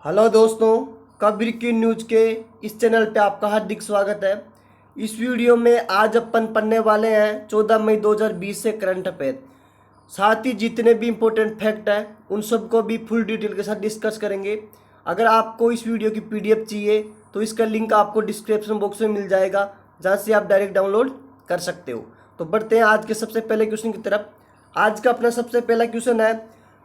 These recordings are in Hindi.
हेलो दोस्तों, कबीर की न्यूज़ के इस चैनल पे आपका हार्दिक स्वागत है। इस वीडियो में आज अपन पढ़ने वाले हैं 14 मई 2020 से करंट अफेयर। साथ ही जितने भी इम्पोर्टेंट फैक्ट हैं उन सबको भी फुल डिटेल के साथ डिस्कस करेंगे। अगर आपको इस वीडियो की पीडीएफ चाहिए तो इसका लिंक आपको डिस्क्रिप्शन बॉक्स में मिल जाएगा, जहाँ से आप डायरेक्ट डाउनलोड कर सकते हो। तो बढ़ते हैं आज के सबसे पहले क्वेश्चन की तरफ। आज का अपना सबसे पहला क्वेश्चन है,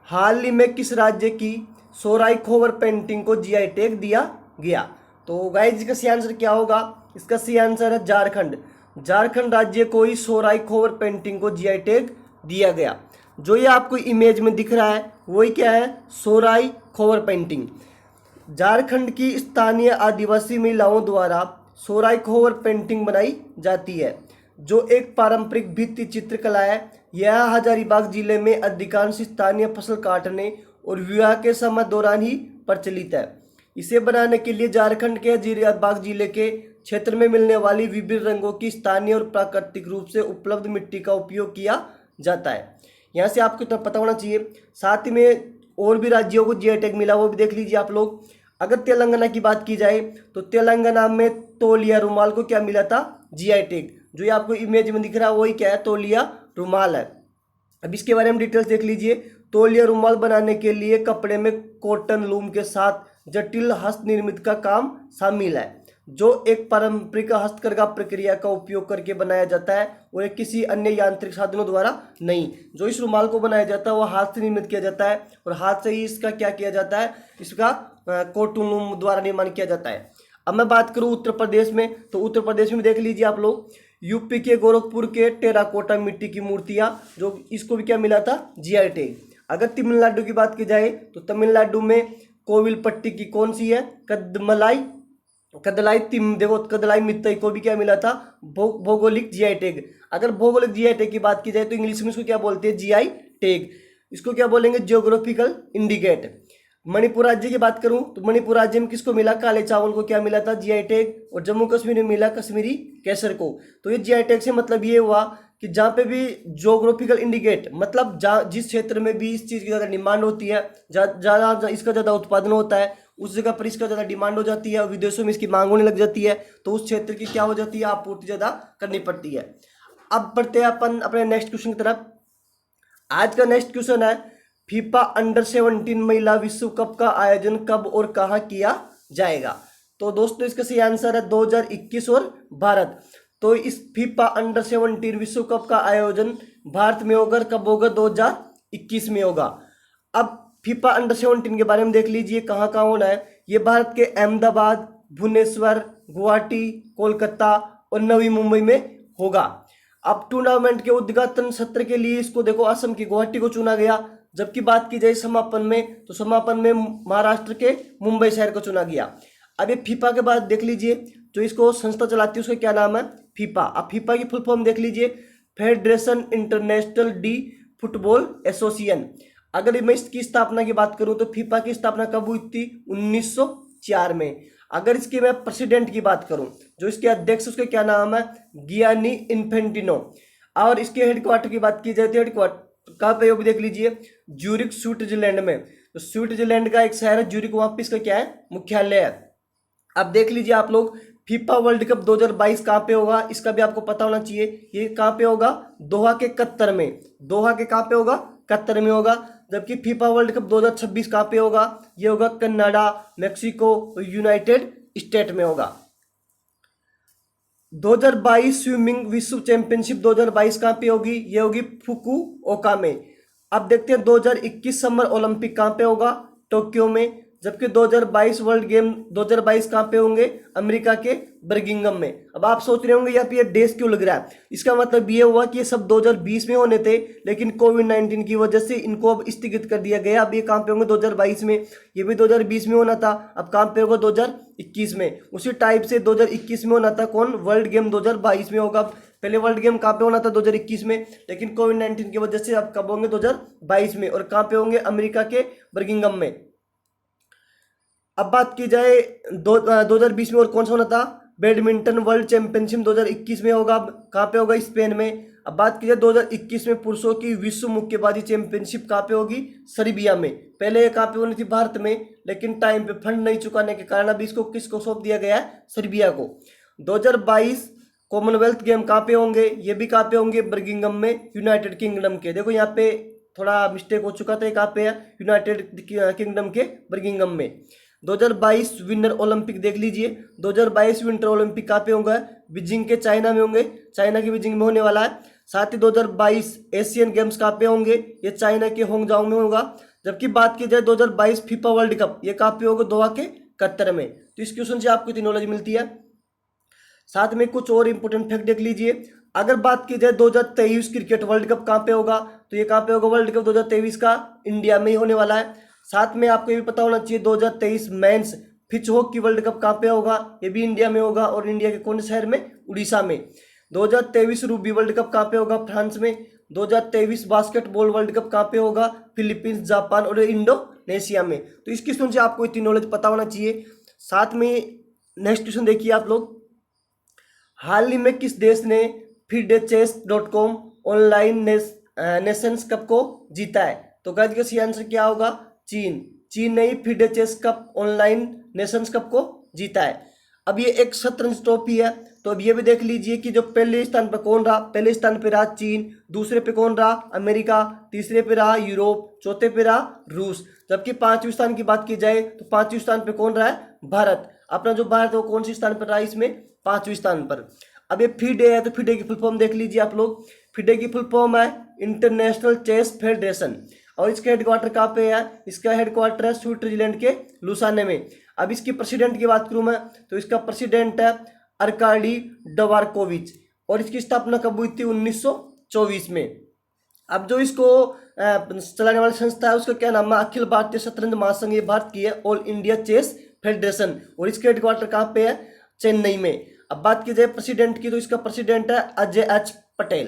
हाल ही में किस राज्य की सोराई खोवर पेंटिंग को जीआई टैग दिया गया? तो गाइस इसका सही आंसर क्या होगा? इसका सही आंसर है झारखंड। झारखंड राज्य को ही सोराई खोवर पेंटिंग को जीआई टैग दिया गया। जो ये आपको इमेज में दिख रहा है वही क्या है? सोराई खोवर पेंटिंग। झारखंड की स्थानीय आदिवासी महिलाओं द्वारा सोराई खोवर पेंटिंग बनाई जाती है, जो एक पारंपरिक भित्ति चित्रकला है। यह हजारीबाग जिले में अधिकांश स्थानीय फसल काटने और विवाह के समय दौरान ही प्रचलित है। इसे बनाने के लिए झारखंड के हजारीबाग जिले के क्षेत्र में मिलने वाली विभिन्न रंगों की स्थानीय और प्राकृतिक रूप से उपलब्ध मिट्टी का उपयोग किया जाता है। यहाँ से आपको इतना पता होना चाहिए। साथ ही में और भी राज्यों को जीआई टैग मिला, वो भी देख लीजिए आप लोग। अगर तेलंगाना की बात की जाए तो तेलंगाना में तौलिया रुमाल को क्या मिला था? GI tag. जो ये आपको इमेज में दिख रहा है वही क्या है? तौलिया रुमाल है। अब इसके बारे में डिटेल्स देख लीजिए। तौलिया रुमाल बनाने के लिए कपड़े में कॉटन लूम के साथ जटिल हस्त निर्मित का काम शामिल है, जो एक पारंपरिक हस्तकरघा प्रक्रिया का उपयोग करके बनाया जाता है और एक किसी अन्य यांत्रिक साधनों द्वारा नहीं। जो इस रुमाल को बनाया जाता है वो हाथ से निर्मित किया जाता है और हाथ से ही इसका क्या किया जाता है? इसका कॉटन लूम द्वारा निर्माण किया जाता है। अब मैं बात करूं उत्तर प्रदेश में, तो उत्तर प्रदेश में देख लीजिए आप लोग। यूपी के गोरखपुर के टेराकोटा मिट्टी की मूर्तियां, जो इसको भी क्या मिला था? GI tag. अगर तमिलनाडु की बात की जाए तो तमिलनाडु में कोविलपट्टी की कौन सी है? कदमलाई कदलाई तिम देखो, कदलाई मित्तई को भी क्या मिला था? भौगोलिक जीआई टैग। अगर भौगोलिक जीआई टैग की बात की जाए तो इंग्लिश में इसको क्या बोलते हैं? GI tag. इसको क्या बोलेंगे? Geographical indicate. मणिपुर राज्य की बात करूं तो मणिपुर राज्य में किसको मिला? काले चावल को क्या मिला था? GI tag. और जम्मू कश्मीर में मिला कश्मीरी केसर को। तो ये जीआई टैग से मतलब ये हुआ कि जहाँ पे भी ज्योग्राफिकल इंडिकेट, मतलब जिस क्षेत्र में भी इस चीज़ की ज़्यादा डिमांड होती है, ज़्यादा इसका ज़्यादा उत्पादन होता है, उस जगह पर इसका ज़्यादा डिमांड हो जाती है और विदेशों में इसकी मांग होने लग जाती है, तो उस क्षेत्र की क्या हो जाती है? आपूर्ति ज़्यादा करनी पड़ती है। अब बढ़ते हैं अपन अपने नेक्स्ट क्वेश्चन की तरफ। आज का नेक्स्ट क्वेश्चन है, फीफा अंडर 17 महिला विश्व कप का आयोजन कब और कहां किया जाएगा? तो दोस्तों इसका सही आंसर है 2021 और भारत। तो इस फीफा अंडर 17 विश्व कप का आयोजन भारत में होगा। कब होगा? 2021 में होगा। अब फीफा अंडर 17 के बारे में देख लीजिए कहाँ कहाँ होना है। ये भारत के अहमदाबाद, भुवनेश्वर, गुवाहाटी, कोलकाता और नवी मुंबई में होगा। अब टूर्नामेंट के उद्घाटन सत्र के लिए इसको देखो असम की गुवाहाटी को चुना गया, जबकि बात की जाए समापन में तो समापन में महाराष्ट्र के मुंबई शहर को चुना गया। अब ये फीफा के बाद देख लीजिए, जो इसको संस्था चलाती है उसका क्या नाम है? फीफा। अब फीफा की फुल फॉर्म देख लीजिए, federation international D football association. अगर मैं इसकी स्थापना की बात करूं तो फीफा की स्थापना कब हुई थी? 1904 में। अगर इसके मैं प्रेसिडेंट की बात करूं, जो इसके अध्यक्ष उसका क्या नाम है? Gianni Infantino. और इसके हेडक्वार्टर की बात की जाए तो हेडक्वार्टर कहाँ पे? भी देख लीजिए, ज्यूरिक स्विट्जरलैंड में। तो स्विट्जरलैंड का एक शहर है ज्यूरिक, वहां पे इसका क्या है? मुख्यालय है। अब देख लीजिए आप लोग, फीफा वर्ल्ड कप 2022 कहाँ पे होगा? इसका भी आपको पता होना चाहिए। ये कहाँ पे होगा? दोहा के कतर में। दोहा के कहाँ पे होगा? कतर में होगा। जबकि फीफा वर्ल्ड कप 2026 कहाँ पे होगा? ये होगा कनाडा, मेक्सिको और यूनाइटेड स्टेट में होगा। 2022 स्विमिंग विश्व चैंपियनशिप 2022 कहाँ पे होगी? ये होगी फुकुओका में। अब देखते हैं 2021 समर ओलंपिक कहाँ पे होगा? टोक्यो में। जबकि 2022 वर्ल्ड गेम 2022 कहाँ पे होंगे? अमेरिका के बर्मिंघम में। अब आप सोच रहे होंगे यहाँ पे ये डेज क्यों लग रहा है? इसका मतलब ये हुआ कि ये सब 2020 में होने थे, लेकिन कोविड-19 की वजह से इनको अब स्थगित कर दिया गया। अब ये कहाँ पे होंगे? 2022 में। ये भी 2020 में होना था, अब कहाँ पे होगा? 2021 में। उसी टाइप से 2021 में होना था कौन? वर्ल्ड गेम 2022 में होगा। पहले वर्ल्ड गेम कहाँ पे होना था? 2021 में, लेकिन कोविड-19 की वजह से अब कब होंगे? 2022 में। और कहाँ पे होंगे? अमेरिका के बर्मिंघम में। अब बात की जाए 2020 में और कौन सा होना था? बैडमिंटन वर्ल्ड चैंपियनशिप 2021 में होगा। अब कहाँ पे होगा? स्पेन में। अब बात की जाए 2021 में पुरुषों की विश्व मुक्केबाजी चैंपियनशिप कहाँ पे होगी? सर्बिया में। पहले ये कहाँ पे होनी थी? भारत में, लेकिन टाइम पे फंड नहीं चुकाने के कारण अभी इसको किसको सौंप दिया गया है? सर्बिया को। 2022 कॉमनवेल्थ गेम कहाँ पे होंगे? ये भी कहाँ पे होंगे? बर्मिंघम में, यूनाइटेड किंगडम के। देखो यहाँ पे थोड़ा मिस्टेक हो चुका था, कहाँ पे है? यूनाइटेड किंगडम के बर्मिंघम में। 2022 विंटर ओलंपिक देख लीजिए, 2022 विंटर ओलंपिक कहाँ पे होंगे? बीजिंग के, चाइना में होंगे, चाइना की बीजिंग में होने वाला है। साथ ही 2022 एशियन गेम्स कहाँ पे होंगे? ये चाइना के होंगजाओ में होगा। जबकि बात की जाए 2022 फीफा वर्ल्ड कप, ये कहाँ पे होगा? दोहा के कतर में। तो इस क्वेश्चन से आपको इतनी नॉलेज मिलती है। साथ में कुछ और इंपोर्टेंट फैक्ट देख लीजिए। अगर बात की जाए 2023 क्रिकेट वर्ल्ड कप कहाँ पे होगा, तो ये कहाँ पे होगा? वर्ल्ड कप 2023 का इंडिया में ही होने वाला है। साथ में आपको ये भी पता होना चाहिए 2023 men's pitch hockey world cup कहाँ पे होगा? ये भी इंडिया में होगा, और इंडिया के कौन से शहर में? उड़ीसा में। 2023 रूबी वर्ल्ड कप कहाँ पे होगा? फ्रांस में। 2023 बास्केटबॉल वर्ल्ड कप कहाँ पे होगा? फिलीपींस, जापान और इंडोनेशिया में। तो इस क्वेश्चन से आपको इतनी नॉलेज पता होना चाहिए। साथ में नेक्स्ट क्वेश्चन देखिए आप लोग, हाल ही में किस देश ने FIDE-Chess.com ऑनलाइन नेशंस कप को जीता है? तो गाइस का सही आंसर क्या होगा? चीन। चीन ने ही FIDE-Chess cup online Nations cup को जीता है। अब ये एक शतरंज ट्रॉफी है, तो अब ये भी देख लीजिए कि जो पहले स्थान पर कौन रहा? पहले स्थान पे रहा चीन, दूसरे पे कौन रहा? अमेरिका, तीसरे पे रहा यूरोप, चौथे पे रहा रूस। जबकि पांचवें स्थान की बात की जाए तो पांचवें स्थान पे कौन रहा है? भारत। अपना जो भारत है वो कौन सी स्थान पर रहा है? इसमें पांचवें स्थान पर। अब ये FIDE है, तो FIDE की फुल फॉर्म देख लीजिए आप लोग। FIDE की फुल फॉर्म है इंटरनेशनल चेस फेडरेशन, और इसका हेडक्वार्टर कहाँ पे है? इसका हेडक्वार्टर है स्विट्जरलैंड के लुसाने में। अब इसकी प्रेसिडेंट की बात करूं मैं, तो इसका प्रेसिडेंट है अर्काडी डवारकोविच, और इसकी स्थापना कब हुई थी? 1924 में। अब जो इसको चलाने वाली संस्था है उसका क्या नाम है? अखिल भारतीय शतरंज महासंघ, ये भारत की है, ऑल इंडिया चेस फेडरेशन, और इसके हेडक्वार्टर कहाँ पे है? चेन्नई में। अब बात की जाए प्रेसिडेंट की, तो इसका प्रेसिडेंट है अजय एच पटेल।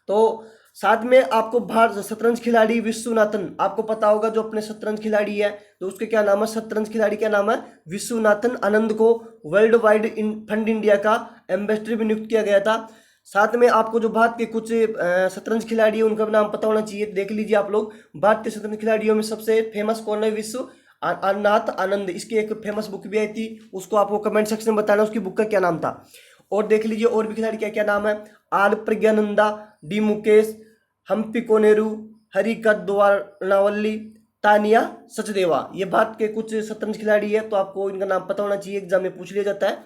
तो साथ में आपको भारत शतरंज खिलाड़ी विश्वनाथन, आपको पता होगा जो अपने शतरंज खिलाड़ी है, तो उसके क्या नाम है? शतरंज खिलाड़ी क्या नाम है? विश्वनाथन आनंद को वर्ल्ड वाइड फंड इंडिया का एम्बेसडर भी नियुक्त किया गया था। साथ में आपको जो भारत के कुछ शतरंज खिलाड़ी है उनका नाम पता होना चाहिए। देख लीजिए आप लोग, भारतीय शतरंज खिलाड़ियों में सबसे फेमस कौन है? विश्व नाथ आनंद। इसकी एक फेमस बुक भी आई थी, उसको आपको कमेंट सेक्शन में बताना उसकी बुक का क्या नाम था। और देख लीजिए और भी खिलाड़ी क्या क्या नाम है? R Praggnanandhaa, D Mukesh, Humpy Koneru, Harika Dronavalli, Tania Sachdev. ये भारत के कुछ शतरंज खिलाड़ी है, तो आपको इनका नाम पता होना चाहिए, एग्जाम में पूछ लिया जाता है।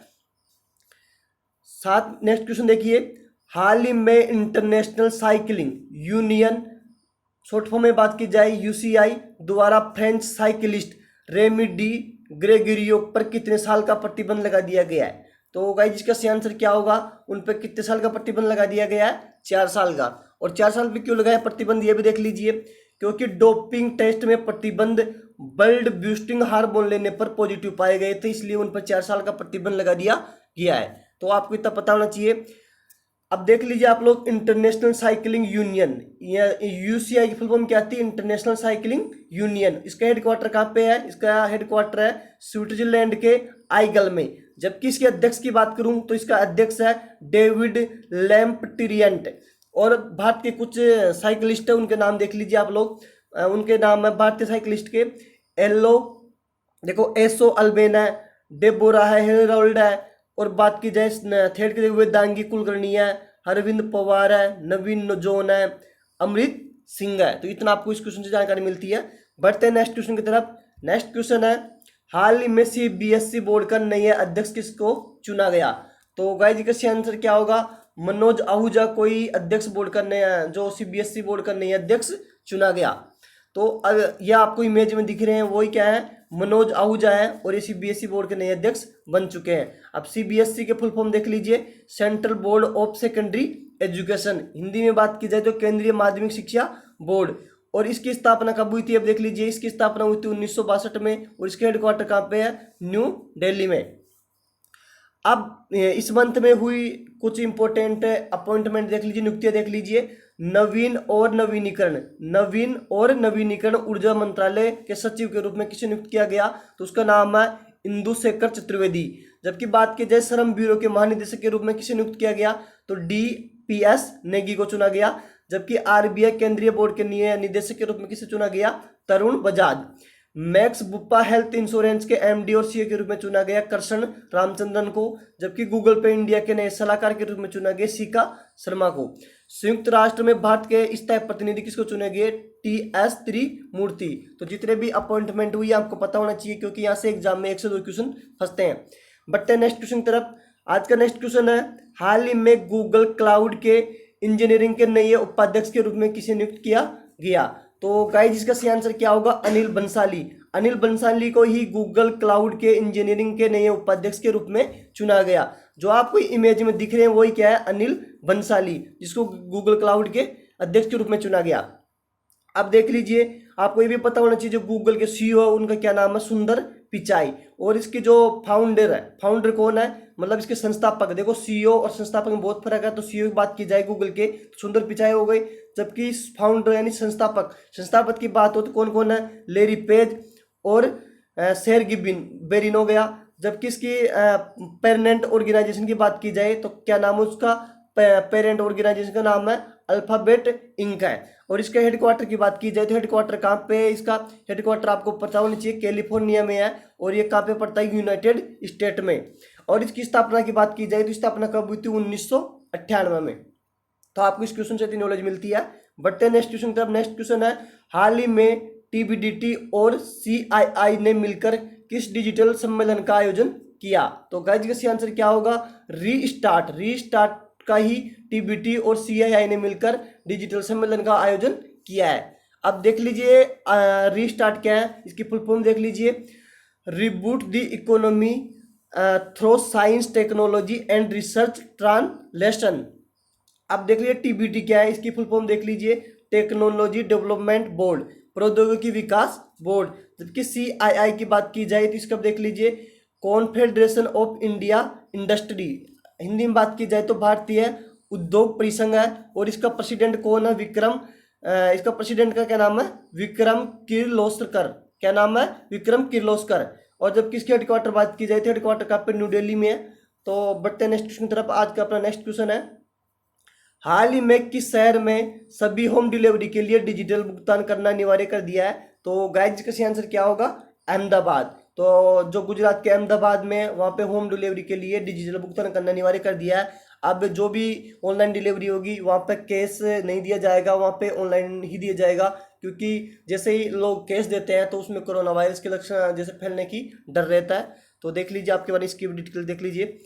साथ नेक्स्ट क्वेश्चन देखिए, हाल ही में international cycling union, short form में बात की जाए UCI, द्वारा फ्रेंच साइकिलिस्ट रेमी डी ग्रेगरियो पर कितने साल का प्रतिबंध लगा दिया गया है? तो गाइस इसका सही आंसर क्या होगा? उन पर कितने साल का प्रतिबंध लगा दिया गया है? 4 साल का। और 4 साल पे क्यों लगाया प्रतिबंध, ये भी देख लीजिए। क्योंकि डोपिंग टेस्ट में प्रतिबंध ब्लड बूस्टिंग हार्मोन लेने पर पॉजिटिव पाए गए थे, इसलिए उन पर 4 साल का प्रतिबंध लगा दिया गया है। तो आपको इतना पता होना चाहिए। अब देख लीजिए आप लोग, इंटरनेशनल साइकिलिंग यूनियन, UCI की फुल फॉर्म क्या थी? International cycling union. इसका हेडक्वार्टर कहाँ पे है? इसका हेडक्वार्टर है स्विट्जरलैंड के आइगल में। जबकि इसके अध्यक्ष की बात करूं तो इसका अध्यक्ष है डेविड लैम्पटिरियंट। और भारत के कुछ साइकिलिस्ट है, उनके नाम देख लीजिए आप लोग। उनके नाम है भारतीय साइकिलिस्ट के, एसो अल्बेन है, डेबोरा है, हेरोल्ड है। और बात की जाए थर्ड के वेदांगी कुलकर्णी है, अरविंद पवार है, नवीन नोजोन है, अमृत सिंह है। तो इतना आपको इस क्वेश्चन से जानकारी मिलती है। बढ़ते हैं नेक्स्ट क्वेश्चन की तरफ। नेक्स्ट क्वेश्चन है, हाल ही में CBSE बोर्ड का नया अध्यक्ष किसको चुना गया? तो गाइस इसका आंसर क्या होगा? मनोज आहूजा कोई अध्यक्ष बोर्ड का नया, जो CBSE बोर्ड का नया अध्यक्ष चुना गया। तो अब यह आपको इमेज में दिख रहे हैं, वही क्या है? मनोज आहूजा है, और ये CBSE बोर्ड के नए अध्यक्ष बन चुके हैं। अब CBSE के फुल फॉर्म देख लीजिए, central board of secondary education. Hindi में बात की जाए तो केंद्रीय माध्यमिक शिक्षा बोर्ड। और इसकी स्थापना कब हुई थी? अब देख लीजिए, इसकी स्थापना हुई थी 1962 में, और इसके हेडक्वार्टर कहाँ पे है? न्यू दिल्ली में। अब इस मंथ में हुई कुछ इंपॉर्टेंट अपॉइंटमेंट देख लीजिए, नियुक्तियां देख लीजिए। नवीन और नवीनीकरण ऊर्जा मंत्रालय के सचिव के रूप में किसे नियुक्त किया गया? तो उसका नाम है इंदु शेखर चतुर्वेदी। जबकि बात की जाए श्रम ब्यूरो के महानिदेशक के रूप में किसे नियुक्त किया गया? तो D PS नेगी को चुना गया। जबकि RBI केंद्रीय बोर्ड के निदेशक के रूप में किसे चुना गया? Tarun Bajaj. Max बुप्पा health insurance के MD और CEO के रूप में चुना गया कृष्ण रामचंद्रन को। जबकि गूगल पे इंडिया के नए सलाहकार के रूप में चुना गया सीका शर्मा को। संयुक्त राष्ट्र में भारत के स्थायी प्रतिनिधि किसको चुने गए? TS त्रिमूर्ति। तो जितने भी अपॉइंटमेंट हुई आपको पता होना चाहिए, क्योंकि यहाँ से एग्जाम में 1 से 2 क्वेश्चन फंसते हैं। बढ़ते हैं नेक्स्ट क्वेश्चन तरफ। आज का नेक्स्ट क्वेश्चन है, हाल ही में गूगल क्लाउड के इंजीनियरिंग के नए उपाध्यक्ष के रूप में किसे नियुक्त किया गया? तो गाइस इसका सही आंसर क्या होगा? अनिल बंसाली। अनिल बंसाली को ही गूगल क्लाउड के इंजीनियरिंग के नए उपाध्यक्ष के रूप में चुना गया। जो आपको इमेज में दिख रहे हैं वही क्या है? अनिल बंसाली, जिसको गूगल क्लाउड के अध्यक्ष के रूप में चुना गया। अब देख लीजिए, आपको ये भी पता होना चाहिए जो गूगल के CEO उनका क्या नाम है? सुंदर पिचाई। और इसके जो फाउंडर है, फाउंडर कौन है? मतलब इसके संस्थापक। देखो CEO और संस्थापक में बहुत फर्क है। तो CEO की बात की जाए गूगल के, तो सुंदर पिचाई हो गई। जबकि फाउंडर यानी संस्थापक की बात हो तो कौन कौन है? लेरी पेज और सेर्गी बेरिन हो गया। जबकि इसकी पेरेंट ऑर्गेनाइजेशन की बात की जाए तो क्या नाम है उसका? पेरेंट ऑर्गेनाइजेशन का नाम है अल्फाबेट इंक है। और इसके हेडक्वार्टर की बात की जाए तो हेडक्वार्टर कहाँ पे है? इसका हेडक्वार्टर आपको पता होना चाहिए कैलिफोर्निया में है। और ये कहाँ पे पड़ता है? यूनाइटेड स्टेट में। और इसकी स्थापना की बात की जाए तो स्थापना कब हुई थी? 1998 में। तो आपको इस क्वेश्चन से इतनी नॉलेज मिलती है। बढ़ते हैं नेक्स्ट क्वेश्चन तरफ। नेक्स्ट क्वेश्चन है, हाल ही में TBDT और CII ने मिलकर किस डिजिटल सम्मेलन का आयोजन किया? तो गाइस का सही आंसर क्या होगा? रीस्टार्ट का ही TBT और CII ने मिलकर डिजिटल सम्मेलन का आयोजन किया है। अब देख लीजिए रीस्टार्ट क्या है, इसकी फुल फॉर्म देख लीजिए, reboot the economy through science technology and research translation. अब देख लीजिए TBT क्या है, इसकी फुल फॉर्म देख लीजिए, टेक्नोलॉजी डेवलपमेंट बोर्ड, प्रौद्योगिकी विकास बोर्ड। जबकि CII की बात की जाए तो इसका देख लीजिए, confederation of India industry. Hindi में बात की जाए तो भारतीय उद्योग परिसंघ है। और इसका प्रेसिडेंट कौन है? इसका प्रेसिडेंट का क्या नाम है? विक्रम किर्लोस्कर। क्या नाम है? विक्रम किर्लोस्कर। और जबकि इसके हेडक्वार्टर बात की जाए तो हेडक्वार्टर कहाँ पे? न्यू दिल्ली में है। तो बढ़ते नेक्स्ट क्वेश्चन तरफ। आज का अपना नेक्स्ट क्वेश्चन है, हाल ही में किस शहर में सभी होम डिलीवरी के लिए डिजिटल भुगतान करना अनिवार्य कर दिया है? तो गाइस का सही आंसर क्या होगा? अहमदाबाद। तो जो गुजरात के अहमदाबाद में, वहाँ पे होम डिलीवरी के लिए डिजिटल भुगतान करना अनिवार्य कर दिया है। अब जो भी ऑनलाइन डिलीवरी होगी वहाँ पे कैश नहीं दिया जाएगा, वहाँ पे ऑनलाइन ही दिया जाएगा। क्योंकि जैसे ही लोग कैश देते हैं तो उसमें कोरोना वायरस के लक्षण जैसे फैलने की डर रहता है। तो देख लीजिए, आपके बारे में इसकी डिटेल देख लीजिए।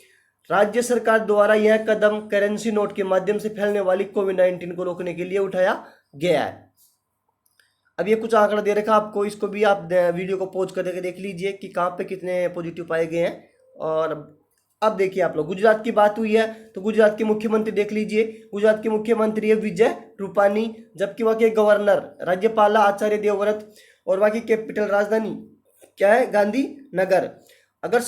राज्य सरकार द्वारा यह कदम करेंसी नोट के माध्यम से फैलने वाली कोविड-19 को रोकने के लिए उठाया गया है। अब ये कुछ आंकड़ा दे रखा आपको, इसको भी आप वीडियो को पॉज करके देख लीजिए कि कहाँ पे कितने पॉजिटिव पाए गए हैं। और अब देखिए आप लोग, गुजरात की बात हुई है तो गुजरात के मुख्यमंत्री देख लीजिए, गुजरात के मुख्यमंत्री है विजय रूपानी। जबकि वहाँ के गवर्नर राज्यपाल आचार्य देवव्रत। और वहाँ की कैपिटल राजधानी क्या है? गांधीनगर। अगर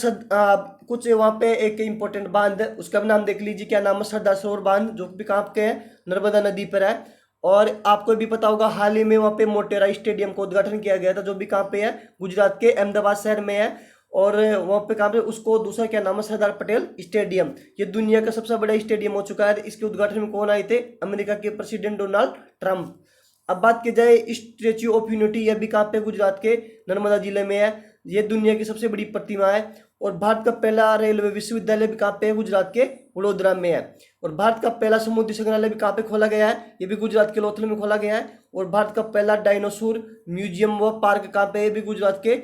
कुछ वहाँ पे एक इम्पोर्टेंट बांध है, उसका भी नाम देख लीजिए, क्या नाम है? सरदार सरोवर बांध, जो भी कहाँ पे है? नर्मदा नदी पर है। और आपको भी पता होगा हाल ही में वहाँ पे मोटेरा स्टेडियम का उद्घाटन किया गया था, जो भी कहाँ पे है? गुजरात के अहमदाबाद शहर में है। और वहाँ पे कहाँ पे? उसको दूसरा क्या नाम है? सरदार पटेल स्टेडियम। ये दुनिया का सबसे बड़ा स्टेडियम हो चुका है। इसके उद्घाटन में कौन आए थे? अमेरिका के प्रेसिडेंट डोनाल्ड ट्रंप। अब बात की जाए स्टैच्यू ऑफ यूनिटी, यह भी कहाँ पे? गुजरात के नर्मदा जिले में है। ये दुनिया की सबसे बड़ी प्रतिमा है। और भारत का पहला रेलवे विश्वविद्यालय भी कहाँ पे है? गुजरात के वडोदरा में है। और भारत का पहला समुद्री संग्रहालय भी कहाँ पे खोला गया है? ये भी गुजरात के लोथल में खोला गया है। और भारत का पहला डायनासोर म्यूजियम व पार्क कहाँ पे है? ये भी गुजरात के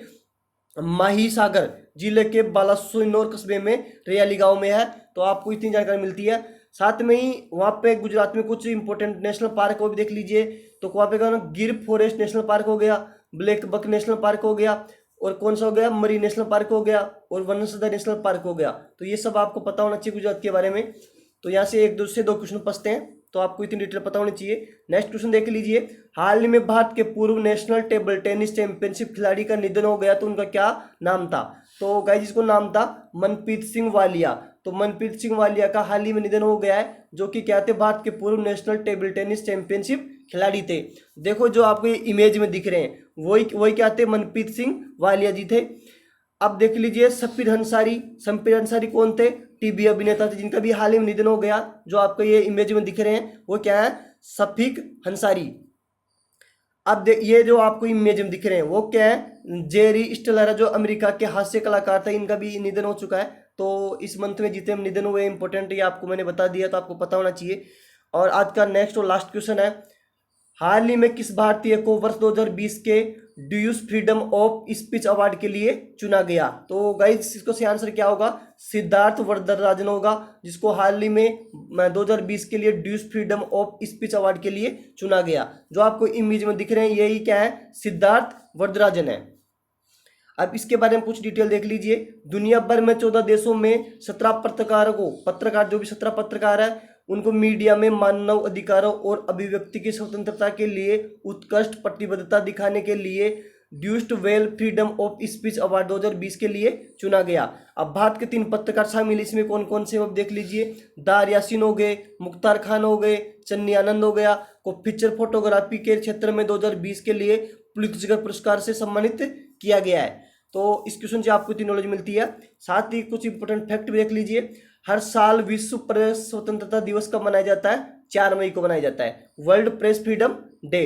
माहीसागर जिले के बालासोर कस्बे में रियाली गांव में है। तो आपको इतनी जानकारी मिलती है। साथ में ही वहाँ पे गुजरात में कुछ इंपॉर्टेंट नेशनल पार्क वो भी देख लीजिए। तो वहाँ पे गिर फॉरेस्ट नेशनल पार्क हो गया, ब्लैक बक नेशनल पार्क हो गया, और कौन सा हो गया? मरी नेशनल पार्क हो गया, और वनसदा नेशनल पार्क हो गया। तो ये सब आपको पता होना चाहिए गुजरात के बारे में। तो यहाँ से 1 से 2 क्वेश्चन पूछते हैं, तो आपको इतनी डिटेल पता होनी चाहिए। नेक्स्ट क्वेश्चन देख लीजिए, हाल ही में भारत के पूर्व नेशनल टेबल टेनिस चैंपियनशिप खिलाड़ी का निधन हो गया, तो उनका क्या नाम था? तो गाइस इसको नाम था मनप्रीत सिंह वालिया। तो मनप्रीत सिंह वालिया का हाल ही में निधन हो गया है, जो कि क्या थे? भारत के पूर्व नेशनल टेबल टेनिस चैंपियनशिप खिलाड़ी थे। देखो जो आपको ये इमेज में दिख रहे हैं वही क्या थे? मनप्रीत सिंह वालिया जी थे। अब देख लीजिए सप्पीर अंसारी कौन थे? टीवी अभिनेता थे जिनका भी हाल ही में निधन हो गया। जो आपको ये इमेज में दिख रहे हैं वो क्या है, शफीक अंसारी। अब ये जो आपको इमेज में दिख रहे हैं वो क्या है, जेरी स्टेलर है, जो अमेरिका के हास्य कलाकार थे, इनका भी निधन हो चुका है। तो इस मंथ में जितने निधन हुए इंपॉर्टेंट, ये आपको मैंने बता दिया, तो आपको पता होना चाहिए। और आज का नेक्स्ट और लास्ट क्वेश्चन है, हाल ही में किस भारतीय को वर्ष 2020 के ड्यूस फ्रीडम ऑफ स्पीच अवार्ड के लिए चुना गया? तो गाइस इसको सही आंसर क्या होगा, सिद्धार्थ वरदराजन होगा, जिसको हाल ही में 2020 के लिए ड्यूस फ्रीडम ऑफ स्पीच अवार्ड के लिए चुना गया। जो आपको इमेज में दिख रहे हैं यही क्या है, सिद्धार्थ वरदराजन है। अब इसके बारे में कुछ डिटेल देख लीजिए। दुनिया भर में 14 देशों में 17 पत्रकारों को, पत्रकार जो भी 17 पत्रकार है उनको मीडिया में मानव अधिकारों और अभिव्यक्ति की स्वतंत्रता के लिए उत्कृष्ट प्रतिबद्धता दिखाने के लिए Deutsche Welle freedom of speech award 2020 के लिए चुना गया। अब भारत के 3 पत्रकार शामिल, इसमें कौन कौन से अब देख लीजिए, दार यासीन हो गए, मुख्तार खान हो गए, चन्नी आनंद हो गया, को फीचर फोटोग्राफी के क्षेत्र में 2020 के लिए पुलित्जर पुरस्कार से सम्मानित किया गया है। तो इस क्वेश्चन से आपको इतनी नॉलेज मिलती है। साथ ही कुछ इंपोर्टेंट फैक्ट भी देख लीजिए। हर साल विश्व प्रेस स्वतंत्रता दिवस कब मनाया जाता है, 4 मई को मनाया जाता है, वर्ल्ड प्रेस फ्रीडम डे।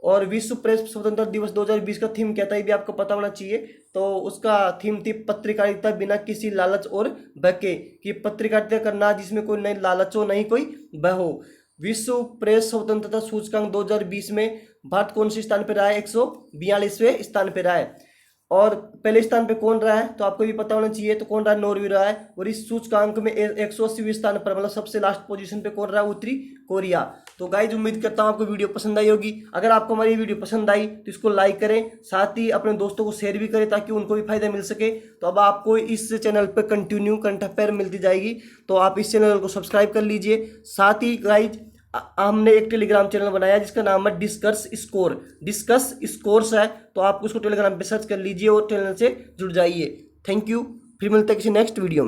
और विश्व प्रेस स्वतंत्रता दिवस 2020 का थीम क्या था, ये भी आपको पता होना चाहिए। तो उसका थीम थी पत्रकारिता बिना किसी लालच और भय के, कि पत्रकारिता करना जिसमें कोई नहीं लालच हो नहीं कोई भय हो। विश्व प्रेस स्वतंत्रता सूचकांक 2020 में भारत कौन से स्थान पर रहा है, 142वें स्थान पर रहा है। और पहले स्थान पे कौन रहा है, तो आपको भी पता होना चाहिए, तो कौन रहा है, नॉर्वे रहा है। और इस सूचकांक में 180वें स्थान पर, मतलब सबसे लास्ट पोजीशन पे कौन रहा है, उत्तरी कोरिया। तो गाइज उम्मीद करता हूँ आपको वीडियो पसंद आई होगी। अगर आपको हमारी वीडियो पसंद आई तो इसको लाइक करें, साथ ही अपने दोस्तों को शेयर भी करें ताकि उनको भी फायदा मिल सके। तो अब आपको इस चैनल पर कंटिन्यू करंट अफेयर मिलती जाएगी, तो आप इस चैनल को सब्सक्राइब कर लीजिए। साथ ही गाइज हमने एक टेलीग्राम चैनल बनाया जिसका नाम है डिस्कस स्कोर्स है, तो आप उसको टेलीग्राम पे सर्च कर लीजिए और चैनल से जुड़ जाइए। थैंक यू, फिर मिलते हैं किसी नेक्स्ट वीडियो में।